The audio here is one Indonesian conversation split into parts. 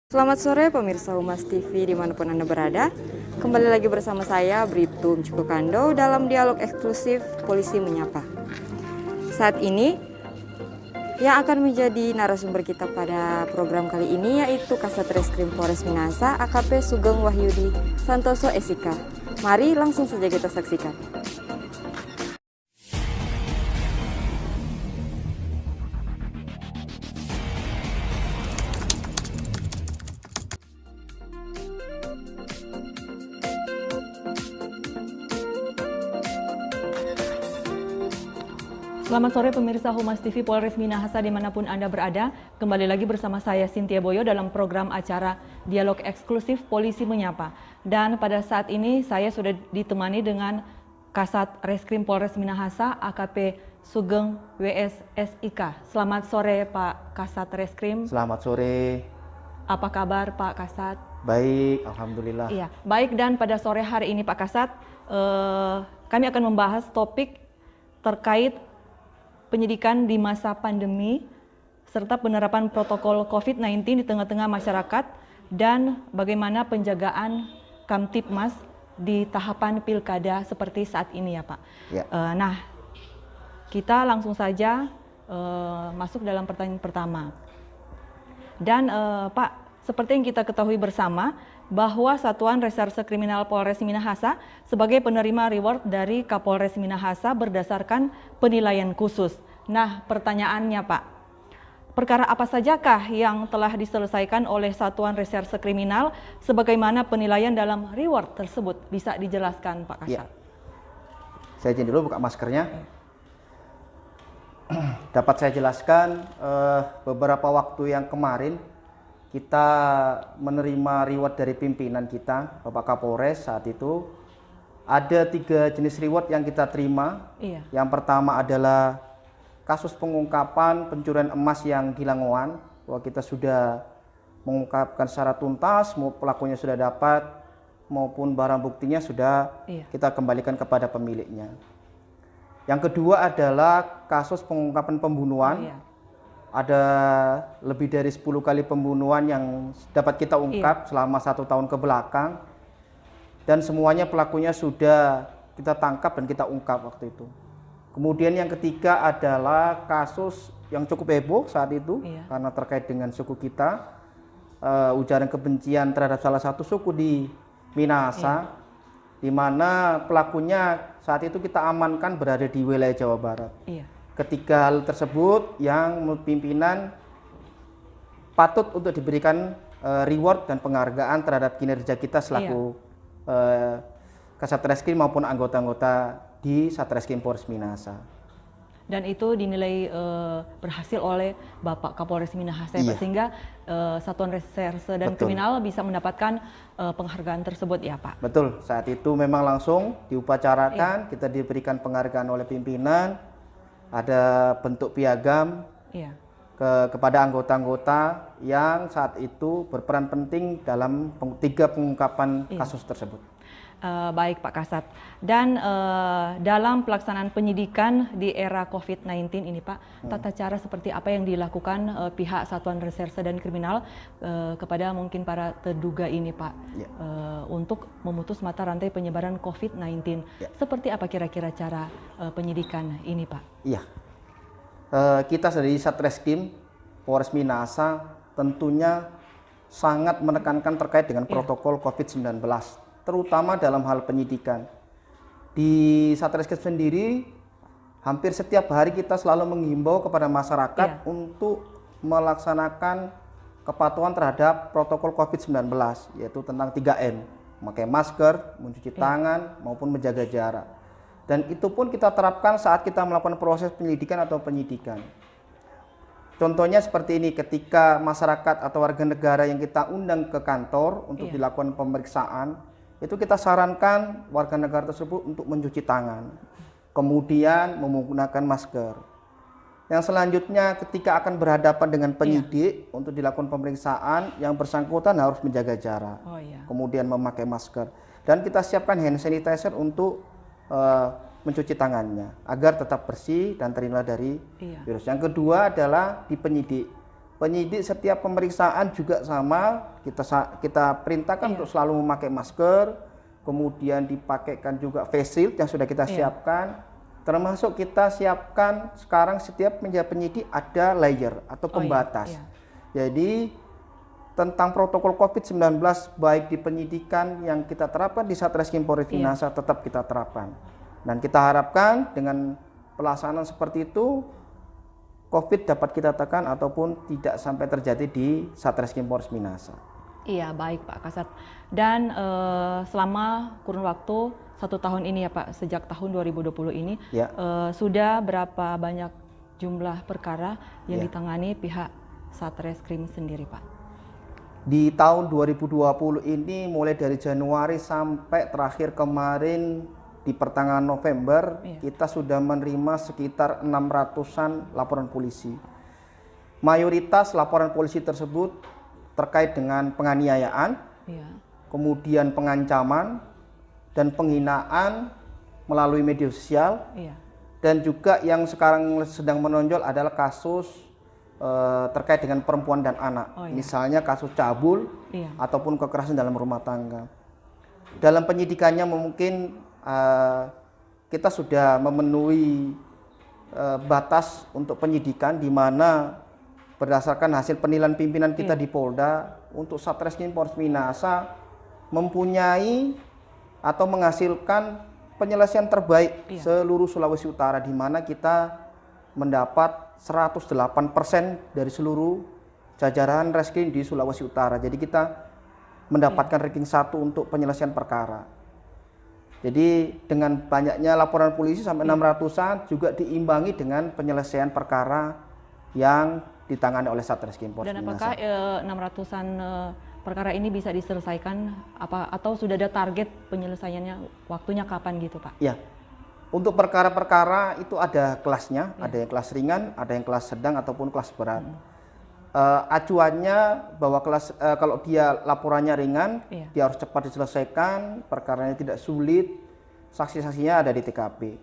Selamat sore pemirsa Humas TV dimanapun Anda berada. Kembali lagi bersama saya Bribtu Cukukando dalam dialog eksklusif Polisi Menyapa. Saat ini yang akan menjadi narasumber kita pada program kali ini yaitu Kasat Reskrim Polres Minahasa AKP Sugeng Wahyudi Santoso SIK. Mari langsung saja kita saksikan. Selamat sore pemirsa Humas TV Polres Minahasa dimanapun Anda berada. Kembali lagi bersama saya Cynthia Boyo dalam program acara Dialog Eksklusif Polisi Menyapa. Dan pada saat ini saya sudah ditemani dengan Kasat Reskrim Polres Minahasa AKP Sugeng WS SIK. Selamat sore Pak Kasat Reskrim. Selamat sore. Apa kabar Pak Kasat? Baik, alhamdulillah. Iya, baik, dan pada sore hari ini Pak Kasat, kami akan membahas topik terkait penyidikan di masa pandemi serta penerapan protokol COVID-19 di tengah-tengah masyarakat dan bagaimana penjagaan Kamtibmas di tahapan pilkada seperti saat ini ya Pak. Ya. Nah, kita langsung saja masuk dalam pertanyaan pertama. Dan Pak, seperti yang kita ketahui bersama bahwa Satuan Reserse Kriminal Polres Minahasa sebagai penerima reward dari Kapolres Minahasa berdasarkan penilaian khusus. Nah, pertanyaannya Pak, perkara apa sajakah yang telah diselesaikan oleh Satuan Reserse Kriminal sebagaimana penilaian dalam reward tersebut? Bisa dijelaskan Pak Kasat? Ya. Saya izin dulu buka maskernya. Dapat saya jelaskan, beberapa waktu yang kemarin kita menerima reward dari pimpinan kita, Bapak Kapolres saat itu. Ada 3 jenis reward yang kita terima. Iya. Yang pertama adalah kasus pengungkapan pencurian emas yang di Langowan, bahwa kita sudah mengungkapkan secara tuntas, pelakunya sudah dapat, maupun barang buktinya sudah kita kembalikan kepada pemiliknya. Yang kedua adalah kasus pengungkapan pembunuhan. Ada lebih dari 10 kali pembunuhan yang dapat kita ungkap selama 1 tahun ke belakang. Dan semuanya pelakunya sudah kita tangkap dan kita ungkap waktu itu. Kemudian yang ketiga adalah kasus yang cukup heboh saat itu karena terkait dengan suku kita, ujaran kebencian terhadap salah satu suku di Minahasa, di mana pelakunya saat itu kita amankan berada di wilayah Jawa Barat. Ketika hal tersebut yang pimpinan patut untuk diberikan reward dan penghargaan terhadap kinerja kita selaku Kasat Reskrim maupun anggota-anggota di Satreskrim Polres Minahasa. Dan itu dinilai berhasil oleh Bapak Kapolres Minahasa, sehingga Satuan Reserse dan Kriminal bisa mendapatkan penghargaan tersebut ya Pak? Betul, saat itu memang langsung diupacarakan, kita diberikan penghargaan oleh pimpinan, ada bentuk piagam kepada anggota-anggota yang saat itu berperan penting dalam 3 pengungkapan kasus tersebut. Baik Pak Kasat, dan dalam pelaksanaan penyidikan di era COVID-19 ini Pak, tata cara seperti apa yang dilakukan pihak Satuan Reserse dan Kriminal kepada mungkin para terduga ini Pak, untuk memutus mata rantai penyebaran COVID-19? Seperti apa kira-kira cara penyidikan ini Pak? Iya, kita dari Satreskrim Polres Minahasa tentunya sangat menekankan terkait dengan protokol COVID-19. Terutama dalam hal penyidikan. Di Satreskrim sendiri, hampir setiap hari kita selalu menghimbau kepada masyarakat untuk melaksanakan kepatuhan terhadap protokol COVID-19, yaitu tentang 3M, memakai masker, mencuci tangan, maupun menjaga jarak. Dan itu pun kita terapkan saat kita melakukan proses penyelidikan atau penyidikan. Contohnya seperti ini, ketika masyarakat atau warga negara yang kita undang ke kantor untuk dilakukan pemeriksaan, itu kita sarankan warga negara tersebut untuk mencuci tangan, kemudian menggunakan masker. Yang selanjutnya ketika akan berhadapan dengan penyidik untuk dilakukan pemeriksaan, yang bersangkutan harus menjaga jarak, kemudian memakai masker. Dan kita siapkan hand sanitizer untuk mencuci tangannya agar tetap bersih dan terhindar dari virus. Yang kedua adalah di penyidik. Penyidik setiap pemeriksaan juga sama, kita perintahkan untuk selalu memakai masker, kemudian dipakaikan juga face shield yang sudah kita siapkan. Termasuk kita siapkan sekarang setiap penyidik ada layer atau pembatas. Jadi tentang protokol COVID-19 baik di penyidikan yang kita terapkan di Satreskrim Polres Minahasa tetap kita terapkan. Dan kita harapkan dengan pelaksanaan seperti itu COVID dapat kita tekan ataupun tidak sampai terjadi di Satreskrim Polres Minahasa. Iya, baik Pak Kasat. Dan selama kurun waktu 1 tahun ini ya Pak, sejak tahun 2020 ini, sudah berapa banyak jumlah perkara yang ditangani pihak Satreskrim sendiri Pak? Di tahun 2020 ini mulai dari Januari sampai terakhir kemarin di pertengahan November, kita sudah menerima sekitar 600-an laporan polisi. Mayoritas laporan polisi tersebut terkait dengan penganiayaan, kemudian pengancaman, dan penghinaan melalui media sosial, dan juga yang sekarang sedang menonjol adalah kasus terkait dengan perempuan dan anak. Misalnya kasus cabul ataupun kekerasan dalam rumah tangga. Dalam penyidikannya mungkin kita sudah memenuhi batas untuk penyidikan, di mana berdasarkan hasil penilaian pimpinan kita di Polda, untuk Satreskrim Polres Minahasa mempunyai atau menghasilkan penyelesaian terbaik seluruh Sulawesi Utara, di mana kita mendapat 108% dari seluruh jajaran reskrim di Sulawesi Utara. Jadi kita mendapatkan ranking 1 untuk penyelesaian perkara. Jadi dengan banyaknya laporan polisi sampai 600-an juga diimbangi dengan penyelesaian perkara yang ditangani oleh Satreskrim Polres Minahasa. Dan apakah 600-an perkara ini bisa diselesaikan atau sudah ada target penyelesaiannya, waktunya kapan gitu Pak? Ya, untuk perkara-perkara itu ada kelasnya, ada yang kelas ringan, ada yang kelas sedang ataupun kelas berat. Acuannya bahwa kalau dia laporannya ringan, dia harus cepat diselesaikan, perkaranya tidak sulit, saksi-saksinya ada di TKP,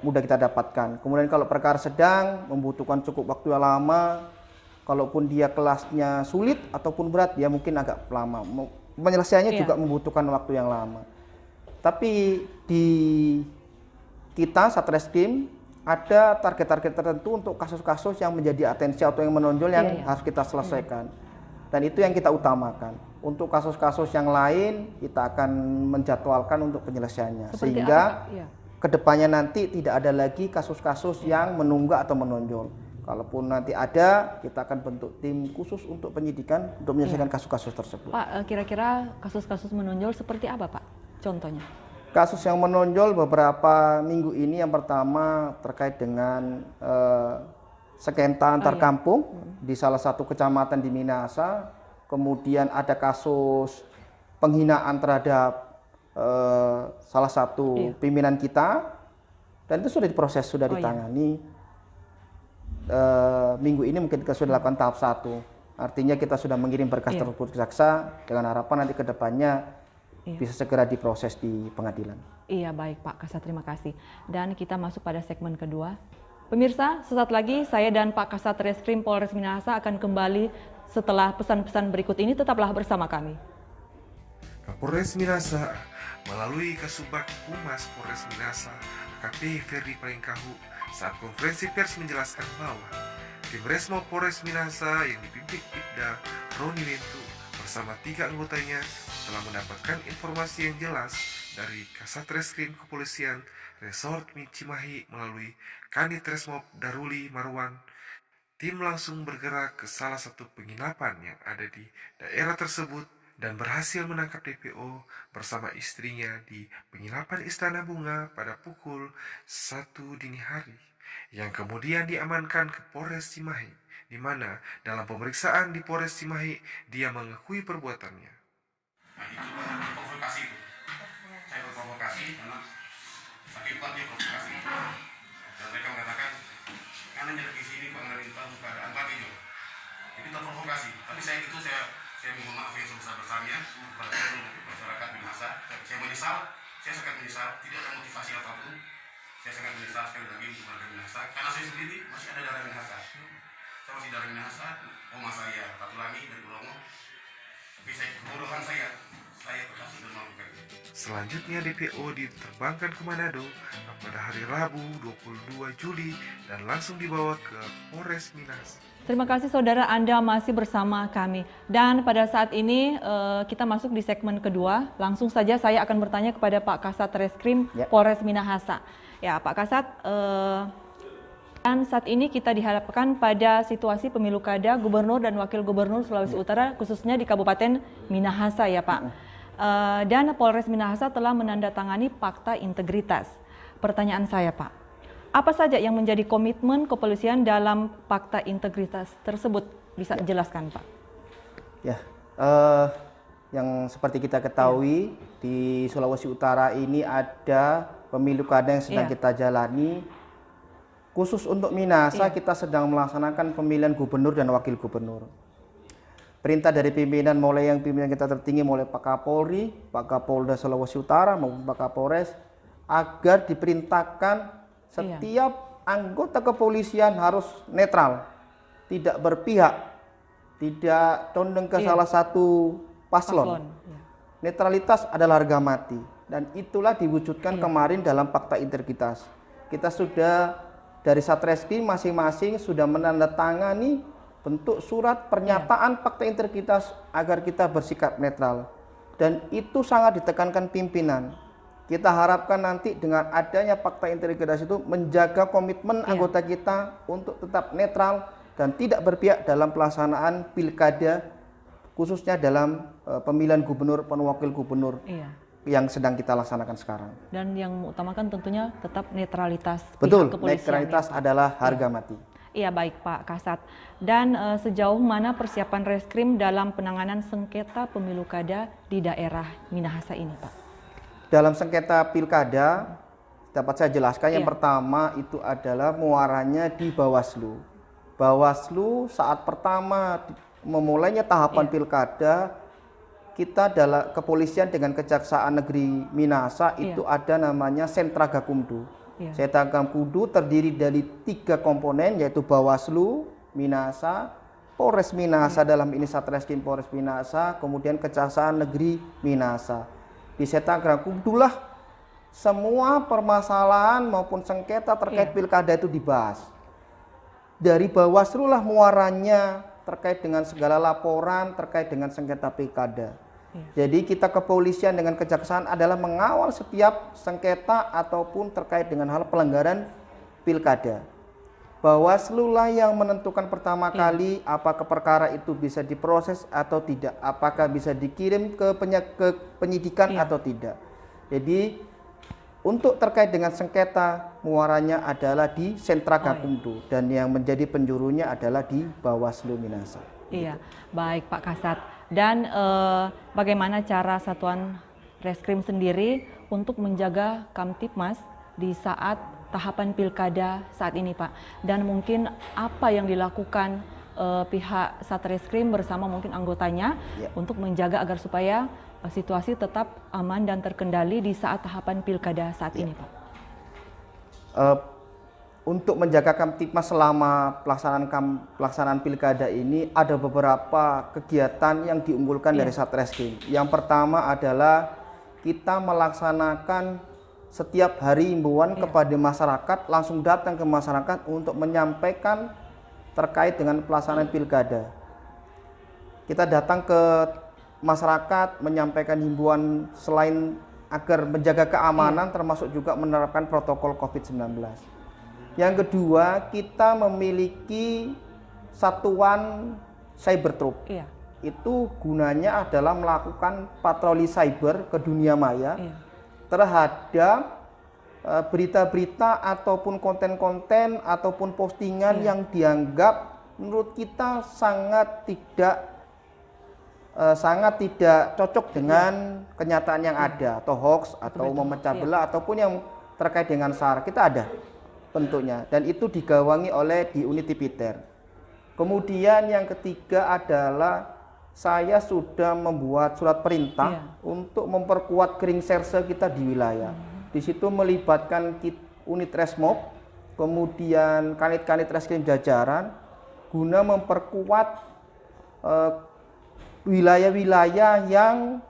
mudah kita dapatkan. Kemudian kalau perkara sedang membutuhkan cukup waktu yang lama, kalaupun dia kelasnya sulit ataupun berat, dia mungkin agak lama. Penyelesaiannya juga membutuhkan waktu yang lama. Tapi di kita Satreskrim ada target-target tertentu untuk kasus-kasus yang menjadi atensi atau yang menonjol yang harus kita selesaikan. Dan itu yang kita utamakan. Untuk kasus-kasus yang lain kita akan menjadwalkan untuk penyelesaiannya. Sehingga kedepannya nanti tidak ada lagi kasus-kasus yang menunggak atau menonjol. Kalaupun nanti ada, kita akan bentuk tim khusus untuk penyidikan untuk menyelesaikan kasus-kasus tersebut. Pak, kira-kira kasus-kasus menonjol seperti apa Pak? Contohnya? Kasus yang menonjol beberapa minggu ini, yang pertama terkait dengan sengketa antar kampung di salah satu kecamatan di Minahasa. Kemudian ada kasus penghinaan terhadap salah satu pimpinan kita, dan itu sudah diproses, sudah ditangani. Minggu ini mungkin kita sudah lakukan tahap 1. Artinya kita sudah mengirim berkas tersebut ke jaksa dengan harapan nanti ke depannya bisa segera diproses di pengadilan. Iya, baik Pak Kasat, terima kasih. Dan kita masuk pada segmen kedua. Pemirsa, sesaat lagi saya dan Pak Kasat Reskrim Polres Minahasa akan kembali setelah pesan-pesan berikut ini. Tetaplah bersama kami. Kapolres Minahasa melalui Kasubag Humas Polres Minahasa AKP Ferdi Palengkahu saat konferensi pers menjelaskan bahwa tim Resmo Polres Minahasa yang dipimpin Ibda Roni Lentu bersama 3 anggotanya telah mendapatkan informasi yang jelas dari Kasat Reskrim Kepolisian Resort Cimahi melalui Kanit Resmob Daruli Marwan. Tim langsung bergerak ke salah satu penginapan yang ada di daerah tersebut dan berhasil menangkap DPO bersama istrinya di penginapan Istana Bunga pada pukul 1 dini hari, yang kemudian diamankan ke Polres Cimahi, di mana dalam pemeriksaan di Polres Cimahi dia mengakui perbuatannya. Provokasi itu, saya berprovokasi karena sakit kuat dia provokasi, dan mereka mengatakan karena jadi di sini Bang Narinta keadaan Pak itu, jadi terprovokasi. Tapi saya mohon maaf yang sebesar-besarnya kepada seluruh masyarakat Minahasa. Saya menyesal, saya sangat menyesal, tidak ada motivasi apapun. Saya sangat menyesal sekali lagi untuk warga Minahasa, karena saya sendiri masih ada darah Minahasa. saya masih dari Minahasa, oma saya Tatulangi dari Bromo, tapi saya kebodohan saya berhasil dan melakukan itu. Selanjutnya DPO diterbangkan ke Manado pada hari Rabu 22 Juli dan langsung dibawa ke Polres Minahasa. Terima kasih saudara, Anda masih bersama kami. Dan pada saat ini kita masuk di segmen kedua. Langsung saja saya akan bertanya kepada Pak Kasat Reskrim Polres Minahasa. Ya Pak Kasat, dan saat ini kita dihadapkan pada situasi pemilu kada Gubernur dan Wakil Gubernur Sulawesi Utara, khususnya di Kabupaten Minahasa ya Pak. Dan Polres Minahasa telah menandatangani Fakta Integritas. Pertanyaan saya Pak, apa saja yang menjadi komitmen kepolisian dalam Fakta Integritas tersebut? Bisa jelaskan Pak? Ya, yang seperti kita ketahui di Sulawesi Utara ini ada pemilu kada yang sedang kita jalani. Khusus untuk Minahasa kita sedang melaksanakan pemilihan gubernur dan wakil gubernur. Perintah dari pimpinan, mulai yang pimpinan kita tertinggi, mulai Pak Kapolri, Pak Kapolda Sulawesi Utara maupun Pak Kapolres, agar diperintahkan setiap anggota kepolisian harus netral, tidak berpihak, tidak condong ke salah satu paslon. Netralitas adalah harga mati, dan itulah diwujudkan kemarin dalam Fakta Integritas. Kita sudah dari Satreskrim masing-masing sudah menandatangani bentuk surat pernyataan Fakta Integritas agar kita bersikap netral, dan itu sangat ditekankan pimpinan. Kita harapkan nanti dengan adanya Fakta Integritas itu menjaga komitmen anggota kita untuk tetap netral dan tidak berpihak dalam pelaksanaan pilkada, khususnya dalam pemilihan gubernur dan wakil gubernur yang sedang kita laksanakan sekarang. Dan yang utamakan tentunya tetap netralitas. Betul, netralitas adalah harga mati. Iya baik Pak Kasat. Dan sejauh mana persiapan Reskrim dalam penanganan sengketa pemilu kada di daerah Minahasa ini Pak? Dalam sengketa pilkada, dapat saya jelaskan yang pertama itu adalah muaranya di Bawaslu. Bawaslu saat pertama memulainya tahapan pilkada, kita dalam kepolisian dengan Kejaksaan Negeri Minahasa itu ada namanya Sentra Gakumdu. Sentra Gakumdu terdiri dari 3 komponen, yaitu Bawaslu Minahasa, Polres Minahasa dalam ini Satreskrim Polres Minahasa, kemudian Kejaksaan Negeri Minahasa. Di Sentra Gakumdu lah semua permasalahan maupun sengketa terkait pilkada itu dibahas. Dari Bawaslu lah muaranya terkait dengan segala laporan terkait dengan sengketa pilkada. Jadi kita kepolisian dengan kejaksaan adalah mengawal setiap sengketa ataupun terkait dengan hal pelanggaran pilkada. Bawaslu lah yang menentukan pertama kali apakah perkara itu bisa diproses atau tidak, apakah bisa dikirim ke penyidikan atau tidak. Jadi untuk terkait dengan sengketa muaranya adalah di Sentra Gakumdu dan yang menjadi penjurunya adalah di Bawaslu Minahasa. Iya, baik Pak Kasat. Dan bagaimana cara Satuan Reskrim sendiri untuk menjaga Kamtipmas di saat tahapan pilkada saat ini Pak? Dan mungkin apa yang dilakukan pihak Satreskrim bersama mungkin anggotanya untuk menjaga agar supaya situasi tetap aman dan terkendali di saat tahapan pilkada saat ini Pak? Untuk menjaga Kamtipmas selama pelaksanaan pilkada ini ada beberapa kegiatan yang diunggulkan dari Satreskrim. Yang pertama adalah kita melaksanakan setiap hari himbauan kepada masyarakat, langsung datang ke masyarakat untuk menyampaikan terkait dengan pelaksanaan pilkada. Kita datang ke masyarakat menyampaikan himbauan selain agar menjaga keamanan termasuk juga menerapkan protokol COVID-19. Yang kedua, kita memiliki satuan cyber troop. Itu gunanya adalah melakukan patroli cyber ke dunia maya terhadap berita-berita ataupun konten-konten ataupun postingan yang dianggap menurut kita sangat tidak cocok dengan kenyataan yang ada, atau hoax atau memecah belah ataupun yang terkait dengan SAR. Kita ada bentuknya dan itu digawangi oleh di unit Tipiter. Kemudian yang ketiga adalah saya sudah membuat surat perintah untuk memperkuat kring serse kita di wilayah. Di situ melibatkan unit Resmob, kemudian kanit-kanit Reskrim jajaran, guna memperkuat wilayah-wilayah yang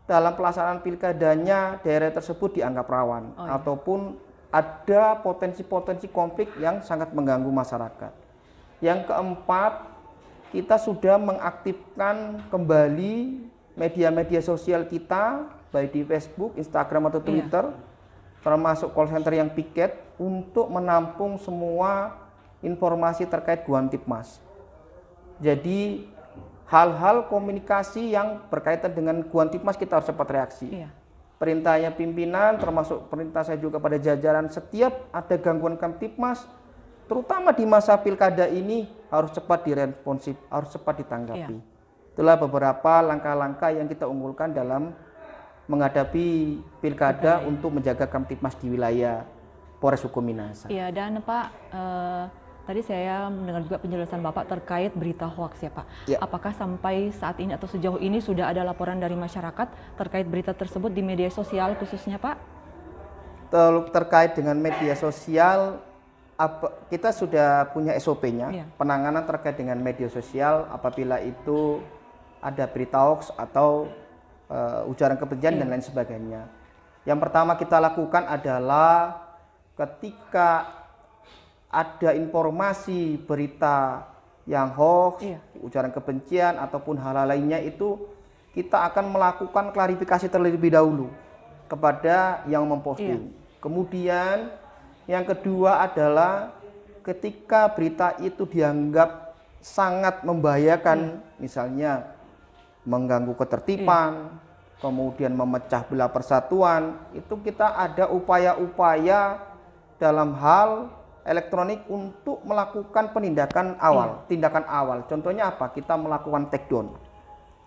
dalam pelaksanaan pilkadanya daerah tersebut dianggap rawan ataupun ada potensi-potensi konflik yang sangat mengganggu masyarakat. Yang keempat, kita sudah mengaktifkan kembali media-media sosial kita, baik di Facebook, Instagram atau Twitter, termasuk call center yang piket untuk menampung semua informasi terkait Guantipmas. Jadi hal-hal komunikasi yang berkaitan dengan Guantipmas kita harus cepat reaksi. Perintahnya pimpinan, termasuk perintah saya juga pada jajaran, setiap ada gangguan Kamtipmas, terutama di masa pilkada ini harus cepat diresponsif, harus cepat ditanggapi. Itulah beberapa langkah-langkah yang kita unggulkan dalam menghadapi pilkada untuk menjaga Kamtipmas di wilayah Polres Hukum Minahasa. Iya, dan Pak, tadi saya mendengar juga penjelasan Bapak terkait berita hoaks ya Pak. Apakah sampai saat ini atau sejauh ini sudah ada laporan dari masyarakat terkait berita tersebut di media sosial khususnya Pak? Terkait dengan media sosial, kita sudah punya SOP-nya, penanganan terkait dengan media sosial apabila itu ada berita hoaks atau ujaran kebencian dan lain sebagainya. Yang pertama kita lakukan adalah ketika ada informasi berita yang hoax, ujaran kebencian ataupun hal-hal lainnya, itu kita akan melakukan klarifikasi terlebih dahulu kepada yang memposting. Kemudian yang kedua adalah ketika berita itu dianggap sangat membahayakan, misalnya mengganggu ketertiban, kemudian memecah belah persatuan, itu kita ada upaya-upaya dalam hal elektronik untuk melakukan penindakan awal, tindakan awal. Contohnya apa? Kita melakukan take down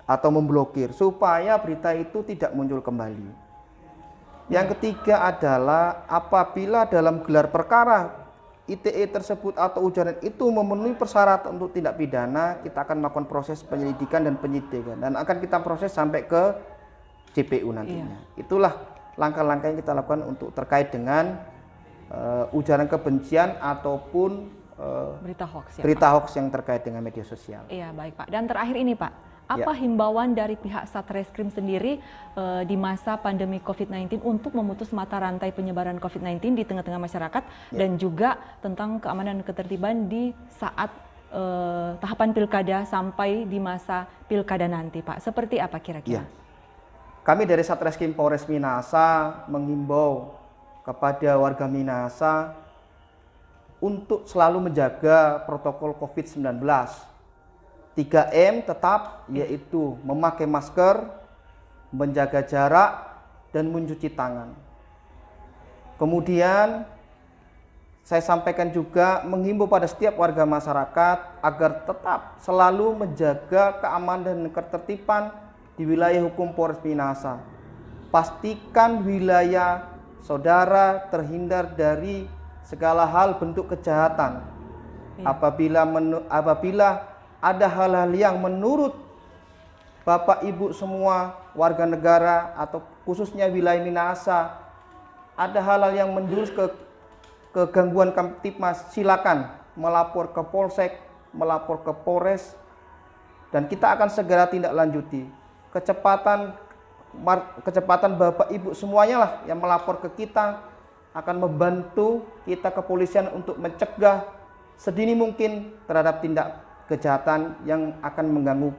atau memblokir supaya berita itu tidak muncul kembali. Yang ketiga adalah apabila dalam gelar perkara ITE tersebut atau ujaran itu memenuhi persyaratan untuk tindak pidana, kita akan melakukan proses penyelidikan dan penyidikan dan akan kita proses sampai ke JPU nantinya. Itulah langkah-langkah yang kita lakukan untuk terkait dengan ujaran kebencian ataupun berita hoax yang terkait dengan media sosial. Iya, baik Pak. Dan terakhir ini Pak, apa himbauan dari pihak Satreskrim sendiri di masa pandemi COVID-19 untuk memutus mata rantai penyebaran COVID-19 di tengah-tengah masyarakat dan juga tentang keamanan dan ketertiban di saat tahapan pilkada sampai di masa pilkada nanti Pak? Seperti apa kira-kira? Kami dari Satreskrim Polres Minahasa menghimbau kepada warga Minahasa untuk selalu menjaga protokol COVID-19. 3M tetap, yaitu memakai masker, menjaga jarak, dan mencuci tangan. Kemudian saya sampaikan juga menghimbau pada setiap warga masyarakat agar tetap selalu menjaga keamanan dan ketertiban di wilayah hukum Polres Minahasa. Pastikan wilayah saudara terhindar dari segala hal bentuk kejahatan. Apabila ada hal-hal yang menurut Bapak Ibu semua warga negara atau khususnya wilayah Minahasa ada hal-hal yang menjurus ke gangguan Kamtipmas, silakan melapor ke Polsek, melapor ke Polres, dan kita akan segera tindak lanjuti. Kecepatan Bapak Ibu semuanya lah yang melapor ke kita akan membantu kita kepolisian untuk mencegah sedini mungkin terhadap tindak kejahatan yang akan mengganggu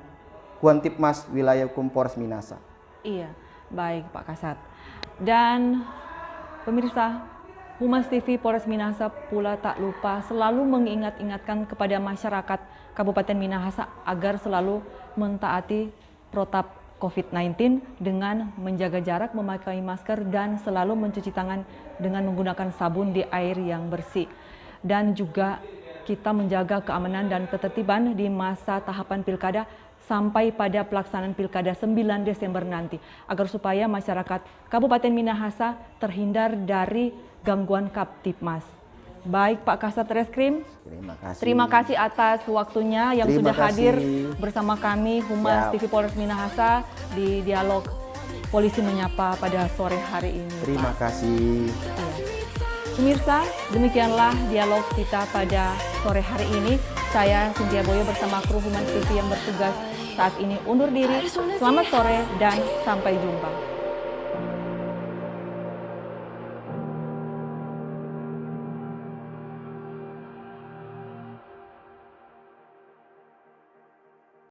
Guantipmas wilayah hukum Polres Minahasa. Iya, baik Pak Kasat. Dan pemirsa, Humas TV Polres Minahasa pula tak lupa selalu mengingat-ingatkan kepada masyarakat Kabupaten Minahasa agar selalu mentaati protap COVID-19 dengan menjaga jarak, memakai masker, dan selalu mencuci tangan dengan menggunakan sabun di air yang bersih. Dan juga kita menjaga keamanan dan ketertiban di masa tahapan pilkada sampai pada pelaksanaan pilkada 9 Desember nanti, agar supaya masyarakat Kabupaten Minahasa terhindar dari gangguan Kamtipmas. Baik Pak Kasat Reskrim, terima kasih atas waktunya yang sudah hadir bersama kami Humas TV Polres Minahasa di dialog Polisi Menyapa pada sore hari ini. Terima kasih. Pemirsa, demikianlah dialog kita pada sore hari ini. Saya Cynthia Boyo bersama kru Humas TV yang bertugas saat ini undur diri. Selamat sore dan sampai jumpa.